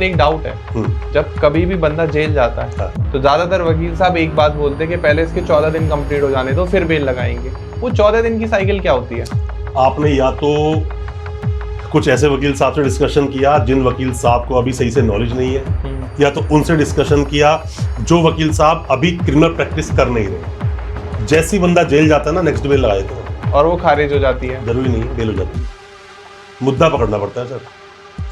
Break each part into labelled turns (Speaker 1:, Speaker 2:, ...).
Speaker 1: एक डाउट है, जब कभी भी बंदा जेल जाता है तो ज्यादातर वकील साहब एक बात बोलते हैं कि पहले इसके 14 दिन कंप्लीट हो जाने दो फिर बेल लगाएंगे। वो 14 दिन की साइकिल क्या होती है?
Speaker 2: आपने या तो कुछ ऐसे वकील साहब से डिस्कशन किया जिन वकील साहब को अभी सही से नॉलेज नहीं है, या तो उनसे डिस्कशन किया जो वकील साहब अभी क्रिमिनल प्रैक्टिस कर नहीं रहे। जैसे ही बंदा जेल जाता है ना, नेक्स्ट बेल लगाए तो
Speaker 1: और वो खारिज हो जाती है।
Speaker 2: जरूरी नहीं बेल हो जाती है, मुद्दा पकड़ना पड़ता है सर।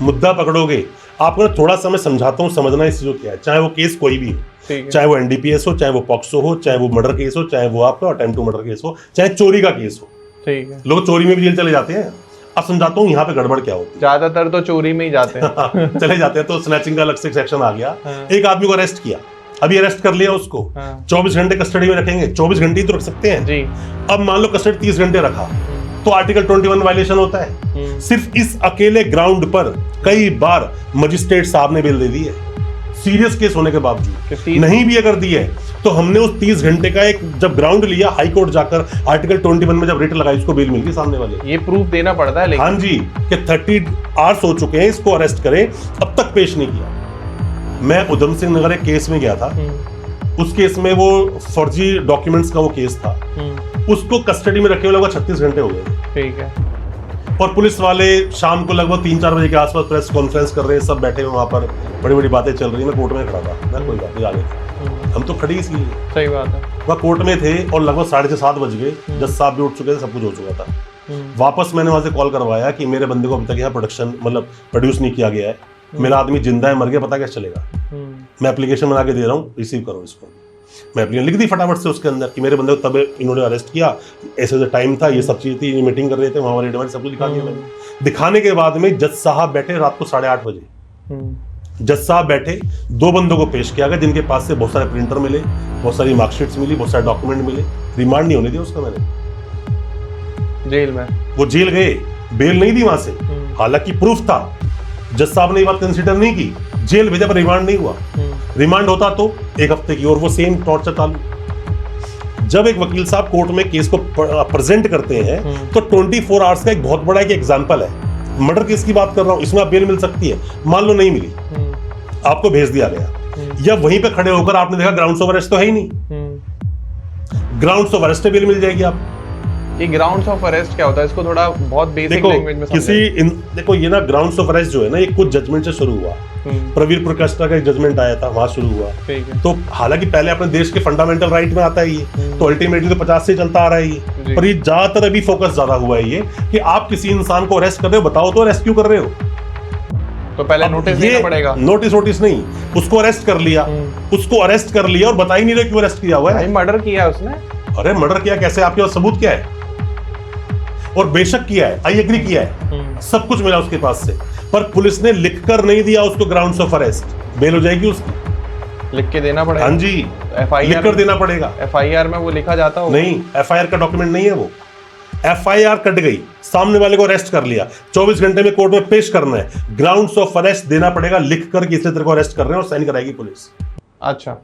Speaker 2: मुद्दा पकड़ोगे, आपको थोड़ा सा मैं समझाता हूँ, समझना इस चीज़ को क्या है। चाहे वो केस कोई भी हो, चाहे वो एनडीपीएस हो, चाहे वो पॉक्सो हो, चाहे वो मर्डर केस हो, चाहे वो आपका अटेम्प्ट टू मर्डर केस हो, चाहे चोरी का केस हो।
Speaker 1: ठीक है,
Speaker 2: लोग चोरी में भी जेल चले जाते हैं। अब समझाता हूँ यहाँ पे गड़बड़ क्या होती है।
Speaker 1: ज्यादातर तो चोरी में ही जाते हैं।
Speaker 2: चले जाते हैं तो स्नैचिंग का अलग से सेक्शन आ गया। एक आदमी को अरेस्ट किया, अभी अरेस्ट कर लिया उसको, 24 घंटे कस्टडी में रखेंगे। 24 घंटे ही तो रख सकते हैं जी। अब मान लो कस्टडी 30 घंटे रखा तो आर्टिकल 21 वायलेशन होता है। सिर्फ इस अकेले ग्राउंड पर कई बार मजिस्ट्रेट साहब ने बेल दे दी है, सीरियस केस होने के बावजूद। नहीं भी अगर दी है तो हमने उस 30 घंटे का एक जब ग्राउंड लिया, हाई कोर्ट जाकर आर्टिकल 21 में जब रिट लगाई, उसको बेल मिल गई सामने वाले।
Speaker 1: ये प्रूफ देना पड़ता है लेकिन।
Speaker 2: हाँ जी, कि 30 आवर्स हो चुके हैं, इसको अरेस्ट करें, अब तक पेश नहीं किया। मैं उधम सिंह नगर एक केस में गया था। उस केस में वो फर्जी डॉक्यूमेंट्स का वो केस था, उसको कस्टडी में रखे हुए लगभग 36 घंटे हो गए। ठीक है। और पुलिस वाले शाम को लगभग 3-4 बजे के आसपास प्रेस कॉन्फ्रेंस कर रहे हैं, सब बैठे हुए वहां पर, बड़ी बड़ी बातें चल रही है। मैं कोर्ट में खड़ा था, मैं कोई बात नहीं आगे, हम तो खड़ी इसलिए।
Speaker 1: सही बात है।
Speaker 2: वह कोर्ट में थे और लगभग 6:30-7 बज गए। जज साहब भी उठ चुके थे, सब कुछ हो चुका था। वापस मैंने वहां से कॉल करवाया कि मेरे बंदे को अभी तक यहाँ प्रोडक्शन मतलब प्रोड्यूस नहीं किया गया है, मेरा आदमी जिंदा है मर गया पता कैसे चलेगा। मैं एप्लीकेशन बना के दे रहा हूँ, रिसीव करो इसको। मैं एप्लीकेशन लिख दी फटाफट से उसके अंदर कि मेरे बंदे को तब इन्होंने अरेस्ट किया, ऐसे टाइम था, ये सब चीज़ थी, मीटिंग कर रहे थे, वहाँ वाले डिवाइस सब कुछ दिखा दिया मैंने। दिखाने के बाद में जज साहब बैठे रात को 8:30 बजे। जज साहब बैठे, 2 बंदों को पेश किया गया जिनके पास से बहुत सारे प्रिंटर मिले, बहुत सारी मार्कशीट्स मिली, बहुत सारे डॉक्यूमेंट मिले। रिमांड नहीं होने दिया उसका मैंने जेल में। वो जेल गए, बेल नहीं दी वहां से, हालांकि प्रूफ था। जज साहब ने ये बात कंसीडर नहीं की, जेल भेजा पर रिमांड नहीं हुआ। रिमांड होता तो 1 हफ्ते की, और वो सेम टॉर्चर चालू। जब एक वकील साहब कोर्ट में केस को प्रेजेंट करते हैं तो 24 आवर्स का एक बहुत बड़ा एक एग्जांपल है। मर्डर केस की बात कर रहा हूं, इसमें आप बेल मिल सकती है, मान लो नहीं मिली, आपको भेज दिया गया, या वहीं पे खड़े होकर आपने देखा ग्राउंड्स ऑफ अरेस्ट तो है ही नहीं, ग्राउंड्स ऑफ अरेस्ट पे बेल मिल जाएगी आप।
Speaker 1: ये ग्राउंड्स ऑफ अरेस्ट क्या होता है? इसको थोड़ा बहुत बेसिक लैंग्वेज में समझाइए।
Speaker 2: देखो ये ना ग्राउंड्स ऑफ अरेस्ट जो है ना, ये कुछ जजमेंट से शुरू हुआ। प्रवीर प्रकाष्टा का एक जजमेंट आया था, वहां शुरू हुआ। तो हालांकि पहले अपने देश के फंडामेंटल राइट में आता है ये, तो अल्टीमेटली तो 50 से चलता आ रहा है ये, पर ये ज्यादातर अभी फोकस ज्यादा हुआ है ये कि आप किसी इंसान को अरेस्ट कर रहे हो, बताओ तो अरेस्ट क्यों कर रहे हो।
Speaker 1: तो पहले नोटिस देना पड़ेगा।
Speaker 2: नोटिस नहीं, उसको अरेस्ट कर लिया, उसको अरेस्ट कर लिया और बता ही नहीं रहे क्यों अरेस्ट किया हुआ है।
Speaker 1: मर्डर किया है उसने।
Speaker 2: अरे मर्डर किया कैसे, आपके पास सबूत क्या है? और बेशक किया है, आई एग्री किया है, सब कुछ मिला उसके पास से, पर पुलिस ने लिखकर नहीं दिया उसको ग्राउंड्स ऑफ अरेस्ट। बेल हो जाएगी उसकी,
Speaker 1: लिख के देना पड़ेगा।
Speaker 2: हाँ जी, लिख कर देना पड़ेगा।
Speaker 1: एफआईआर में वो लिखा जाता हो?
Speaker 2: नहीं, एफआईआर का डॉक्यूमेंट नहीं है वो। एफआईआर कट गई, सामने वाले को अरेस्ट कर लिया, 24 घंटे में कोर्ट में पेश करना है, ग्राउंड्स ऑफ अरेस्ट देना पड़ेगा लिख कर, किसी तरह को अरेस्ट कर रहे हैं, और साइन कराएगी पुलिस।
Speaker 1: अच्छा,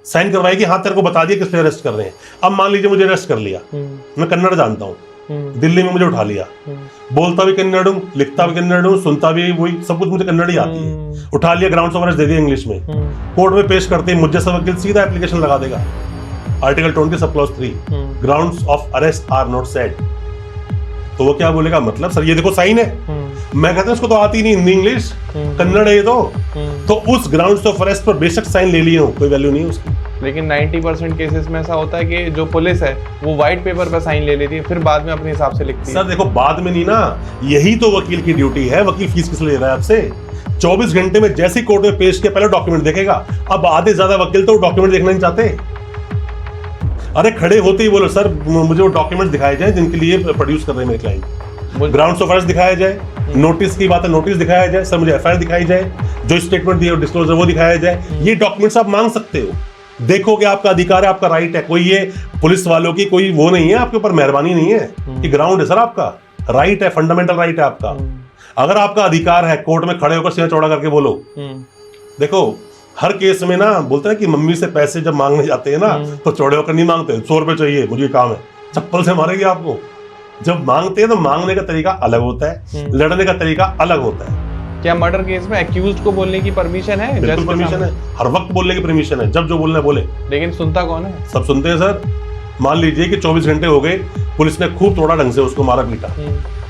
Speaker 2: साइन करवाएगी, हाँ तेरे को बता दिया किस लिए अरेस्ट कर रहे हैं। अब मान लीजिए मुझे अरेस्ट कर लिया, मैं कन्नड़ जानता हूँ, दिल्ली में मुझे उठा लिया, बोलता भी कन्नड़ हूँ, लिखता भी कन्नड़ हूँ, सुनता भी वही, सब कुछ मुझे कन्नड़ ही आती है। उठा लिया, ग्राउंड्स ऑफ अरेस्ट दे दिया इंग्लिश में, कोर्ट में पेश करते हैं, मुझे सब वकील सीधा एप्लीकेशन लगा देगा, article 20 sub clause 3, grounds of arrest are not set. तो वो क्या बोलेगा, मतलब सर ये देखो साइन है। मैं कहता हूं उसको तो आती नहीं हिंदी इंग्लिश, कन्नड़ है ये तो उस ग्राउंड्स ऑफ अरेस्ट पर बेशक साइन ले लिए हो, कोई वैल्यू नहीं है उसकी।
Speaker 1: लेकिन 90% केसेस में ऐसा होता है कि जो पुलिस है वो व्हाइट पेपर पर साइन ले लेती है, फिर बाद में अपने हिसाब से लिखती है।
Speaker 2: सर देखो बाद में नहीं ना, यही तो वकील की ड्यूटी है। वकील फीस किस लिए ले रहा है आपसे? 24 घंटे में जैसे कोर्ट में पेश किया पहले डॉक्यूमेंट देखेगा। अब आधे ज्यादा वकील तो डॉक्यूमेंट देखना नहीं चाहते। अरे खड़े होते ही बोलो सर मुझे वो डॉक्यूमेंट दिखाए जाए जिनके लिए प्रोड्यूस कर रहे हैं मेरे क्लाइंट, ग्राउंड्स ऑफ अरेस्ट दिखाया जाए, नोटिस की बात है नोटिस दिखाया जाए, सर मुझे एफआईआर दिखाई जाए, जो स्टेटमेंट दिए डिस्क्लोजर वो दिखाया जाए। ये डॉक्यूमेंट्स आप मांग सकते हो, देखो कि आपका अधिकार है, आपका राइट है। कोई ये पुलिस वालों की कोई वो नहीं है, आपके ऊपर मेहरबानी नहीं है कि ग्राउंड है सर, आपका राइट है, फंडामेंटल राइट है आपका। अगर आपका अधिकार है कोर्ट में खड़े होकर सीना चौड़ा करके बोलो। देखो हर केस में ना बोलते हैं कि मम्मी से पैसे जब मांगने जाते हैं ना तो चौड़े होकर नहीं मांगते, 100 रुपए चाहिए मुझे काम है, चप्पल से मारेगी आपको। जब मांगते हैं तो मांगने का तरीका अलग होता है, लड़ने का तरीका अलग होता है।
Speaker 1: क्या मर्डर केस में एक्यूज्ड को बोलने की परमिशन है?
Speaker 2: बिल्कुल परमिशन है, हर वक्त बोलने की परमिशन है, जब जो बोलना है बोले।
Speaker 1: लेकिन सुनता कौन है?
Speaker 2: सब सुनते हैं सर। मान लीजिए कि 24 घंटे हो गए, पुलिस ने खूब तोड़ा ढंग से उसको, मारा पीटा,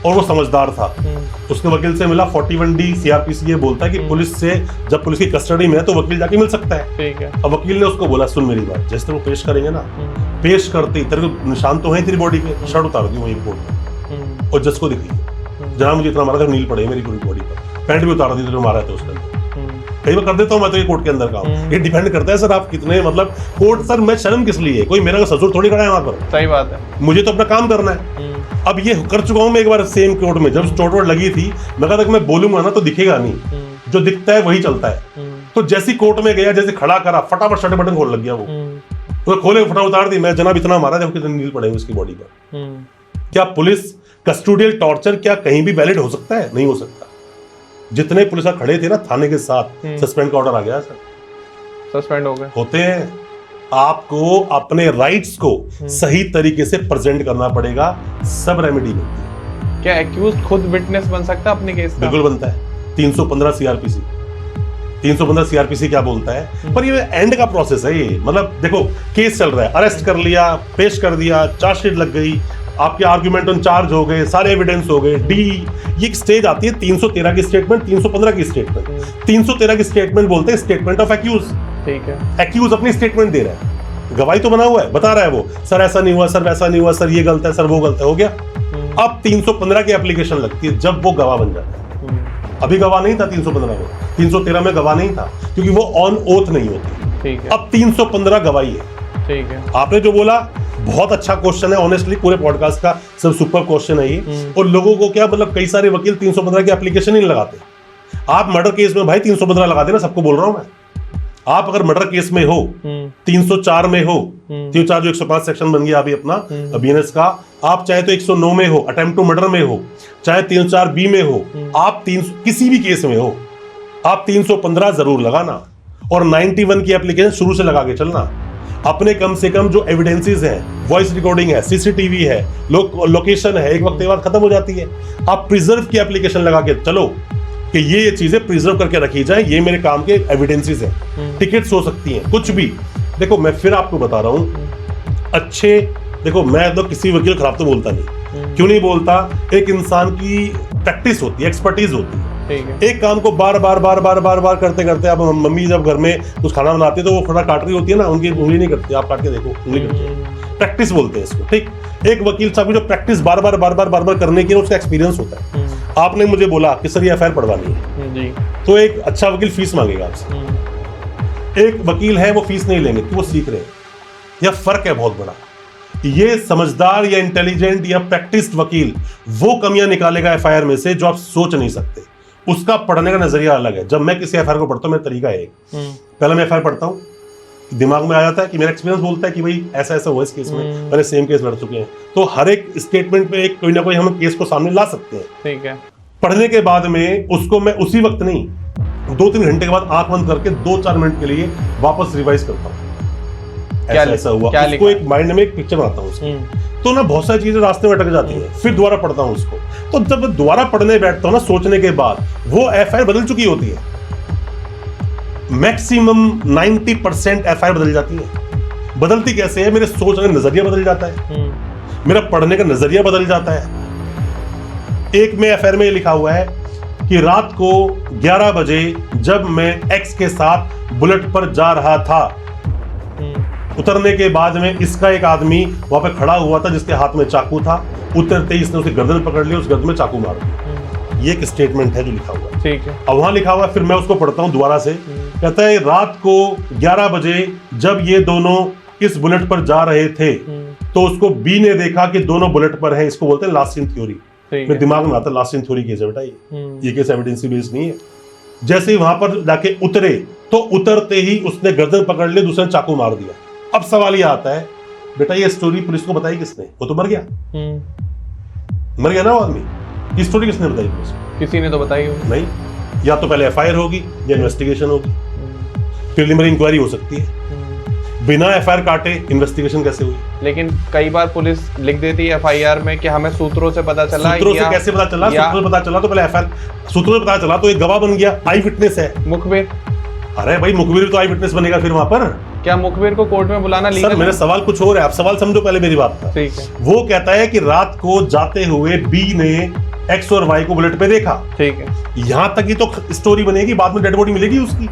Speaker 2: और वो समझदार था। उसके वकील से मिला, 41D CRPC ये बोलता है कि पुलिस से जब पुलिस की कस्टडी में है तो वकील जाके मिल सकता है।
Speaker 1: ठीक है।
Speaker 2: अब वकील ने उसको बोला, सुन मेरी बात, जैसे वो पेश करेंगे ना, पेश करते ही तेरे को निशान तो है तेरी बॉडी पे, शर्ट उतार दी वहीं कोर्ट में और जज को दिखाई, जनाब मुझे इतना मारा था, नील पड़े मेरी पूरी बॉडी पर, पैंट भी उतार दी तेरे मारा था उसके अंदर। कई बार कर देता हूँ मैं तो ये कोर्ट के अंदर काम, ये डिपेंड करता है सर आप कितने, मतलब कोर्ट सर मैं शर्म किस लिए, कोई मेरा ससुर थोड़ी खड़ा है वहां पर।
Speaker 1: सही बात है,
Speaker 2: मुझे तो अपना काम करना है। अब ये कर चुका हूं मैं एक बार सेम कोर्ट में, जब चोट वोट लगी थी, मैं कहा था कि मैं बोलूंगा ना तो दिखेगा नहीं, जो दिखता है वही चलता है। तो जैसी कोर्ट में गया, जैसे खड़ा करा, फटाफट शर्ट बटन खोल लग गया वो, तो खोले फटा उतार दी, मैं जनाब इतना मारा जब कितने नील पड़े उसकी बॉडी पर। क्या पुलिस कस्टोडियल टॉर्चर क्या कहीं भी वैलिड हो सकता है? नहीं हो सकता। जितने पुलिस खड़े थे ना थाने के साथ, सस्पेंड का ऑर्डर आ गया सर,
Speaker 1: सस्पेंड हो गए।
Speaker 2: होते हैं। आपको अपने राइट्स को सही तरीके से प्रेजेंट करना पड़ेगा, सब रेमेडी मिलती है।
Speaker 1: क्या एक्यूज्ड खुद विटनेस बन सकता है अपने केस का?
Speaker 2: बिल्कुल बनता है। 315 CRPC, 315 CRPC क्या बोलता है, पर ये एंड का प्रोसेस है ये। मतलब देखो केस चल रहा है, अरेस्ट कर लिया, पेश कर दिया, चार्जशीट लग गई, आपके आर्गुमेंट ऑन चार्ज हो गए, सारे एविडेंस हो गए, डी ये एक स्टेज आती है 313 की स्टेटमेंट, 315 की स्टेटमेंट। 313 की स्टेटमेंट बोलते हैं स्टेटमेंट ऑफ एक्यूज।
Speaker 1: ठीक है।
Speaker 2: एक्यूज अपनी स्टेटमेंट दे रहा है, गवाही तो बना हुआ है, बता रहा है वो, सर ऐसा नहीं हुआ, सर वैसा नहीं हुआ, सर ये गलत है, सर वो गलत है, हो गया। अब 315 की एप्लीकेशन लगती है जब वो गवाह बन जाता है। अभी गवाह नहीं था 315 में, 313 में गवाह नहीं था क्योंकि वो ऑन ओथ नहीं होती।
Speaker 1: ठीक है।
Speaker 2: अब 315 गवाही है।
Speaker 1: ठीक है।
Speaker 2: आपने जो बोला बहुत अच्छा क्वेश्चन है, ऑनेस्टली पूरे पॉडकास्ट का सब सुपर क्वेश्चन है ये। और लोगों को क्या मतलब, कई सारे वकील 315 की एप्लीकेशन ही नहीं लगाते। आप मर्डर केस में भाई 315 लगा देना, सबको बोल रहा हूं मैं। आप अगर मर्डर केस में हो, 304 में हो, 304 जो 105 सेक्शन बन गया अभी अपना BNS का, आप चाहे तो 109 में हो, अटेम्प्ट टू मर्डर में हो, चाहे 304B में हो, आप किसी भी केस में हो, आप 315 जरूर लगाना। और 91 की एप्लीकेशन शुरू से लगा के चलना। अपने कम से कम जो एविडेंसेस हैं, वॉइस रिकॉर्डिंग है, CCTV है, लोकेशन है, एक वक्त के बाद खत्म हो जाती है। आप प्रिजर्व की एप्लीकेशन लगा के चलो कि ये चीजें प्रिजर्व करके रखी जाए, ये मेरे काम के एविडेंसेस हैं। टिकट्स हो सकती हैं, कुछ भी। देखो मैं फिर आपको बता रहा हूं, अच्छे देखो मैं तो किसी वकील खराब तो बोलता नहीं। क्यों नहीं बोलता? एक इंसान की प्रैक्टिस होती है, एक्सपर्टीज होती है। एक काम को बार बार करते करते, अब मम्मी जब घर में कुछ खाना बनाती है तो वो फटा काट रही होती है ना, उनकी उंगली नहीं करती, आप काट के देखो उंगली करती है। प्रैक्टिस बोलते हैं इसको, ठीक। एक वकील साहब की जो प्रैक्टिस बार बार करने की उसका एक्सपीरियंस होता है। आपने मुझे बोला कि सर ये FIR पढ़वानी है जी, तो एक अच्छा वकील फीस मांगेगा आपसे। एक वकील है वो फीस नहीं लेंगे कि वो सीख रहे हैं। यह फर्क है बहुत बड़ा। ये समझदार या इंटेलिजेंट या प्रैक्टिस्ड वकील वो कमियां निकालेगा FIR में से जो आप सोच नहीं सकते। उसका पढ़ने का नजरिया अलग है। जब मैं किसी FIR को पढ़ता हूँ, मेरा तरीका है पहले मैं FIR पढ़ता हूँ, दिमाग में आ जाता है कि मेरा एक्सपीरियंस बोलता है कि भाई ऐसा ऐसा हुआ इस केस में, मैंने सेम केस लड़ चुके हैं। तो हर एक स्टेटमेंट पे कोई ना कोई हम केस को सामने ला सकते हैं। ठीक है। पढ़ने के बाद में उसको मैं उसी वक्त नहीं, 2-3 घंटे के बाद आंख बंद करके 2-4 मिनट के लिए वापस रिवाइज करता हूँ, ऐसा हुआ, उसको एक माइंड में एक पिक्चर बनाता हूँ। तो ना बहुत सारी चीजें रास्ते में अटक जाती हैं, फिर दोबारा पढ़ता हूँ उसको। तो जब दोबारा पढ़ने बैठता हूँ ना, सोचने के बाद, वो FIR बदल चुकी होती है। मैक्सिमम 90% FIR बदल जाती है। बदलती कैसे है? मेरे सोचने का नजरिया बदल जाता है, मेरा पढ़ने का नजरिया बदल जाता है। एक में FIR में ये लिखा हुआ है कि रात को 11 बजे जब मैं X के साथ बुलेट पर जा रहा था, उतरने के बाद में इसका एक आदमी वहां पे खड़ा हुआ था जिसके हाथ में चाकू था। उतरते ही इसने उसकी गर्दन पकड़ ली, उस गर्दन में चाकू मार दिया। ये एक स्टेटमेंट है जो लिखा हुआ है। ठीक है। अब वहां लिखा हुआ है, फिर मैं उसको पढ़ता हूं दोबारा से। कहता है रात को 11 बजे जब ये दोनों इस बुलेट पर जा रहे थे तो उसको B ने देखा कि दोनों बुलेट पर हैं। इसको बोलते हैं लास्ट सीन थ्योरी। मेरे दिमाग में आता है लास्ट सीन थ्योरी केस है बेटा, ये केस एविडेंसी बेस्ड नहीं है। जैसे ही वहां पर जाके उतरे तो उतरते ही उसने गर्दन पकड़ ली, दूसरे ने चाकू मार दिया। अब सवाल ये आता है, बेटा ये स्टोरी पुलिस को बताई किसने? वो तो मर गया, मर गया ना वो आदमी। ये स्टोरी किसने बताई पुलिस को? किसी ने तो बताई नहीं। या तो पहले FIR होगी या इन्वेस्टिगेशन होगी, प्रिलिमिनरी इंक्वायरी हो सकती है। बिना FIR काटे इन्वेस्टिगेशन कैसे हुई?
Speaker 1: लेकिन कई बार पुलिस लिख देती है एफआईआर में कि हमें सूत्रों से पता चला।
Speaker 2: सूत्रों से कैसे पता चला? सूत्रों से पता चला तो पहले एफआईआर, सूत्रों से पता चला तो एक गवाह बन गया, आई विटनेस है।
Speaker 1: मुखबिर,
Speaker 2: अरे भाई मुखबिर तो आई विटनेस बनेगा फिर वहां पर।
Speaker 1: क्या मुखबिर को कोर्ट में बुलाना लीगल?
Speaker 2: सर मेरा सवाल कुछ और है, आप सवाल समझो पहले मेरी बात का।
Speaker 1: ठीक है।
Speaker 2: वो कहता है कि रात को जाते हुए बी ने एक्स और वाई को बुलेट पे देखा।
Speaker 1: ठीक है।
Speaker 2: यहां तक ही तो स्टोरी बनेगी, बाद में डेड बॉडी मिलेगी उसकी।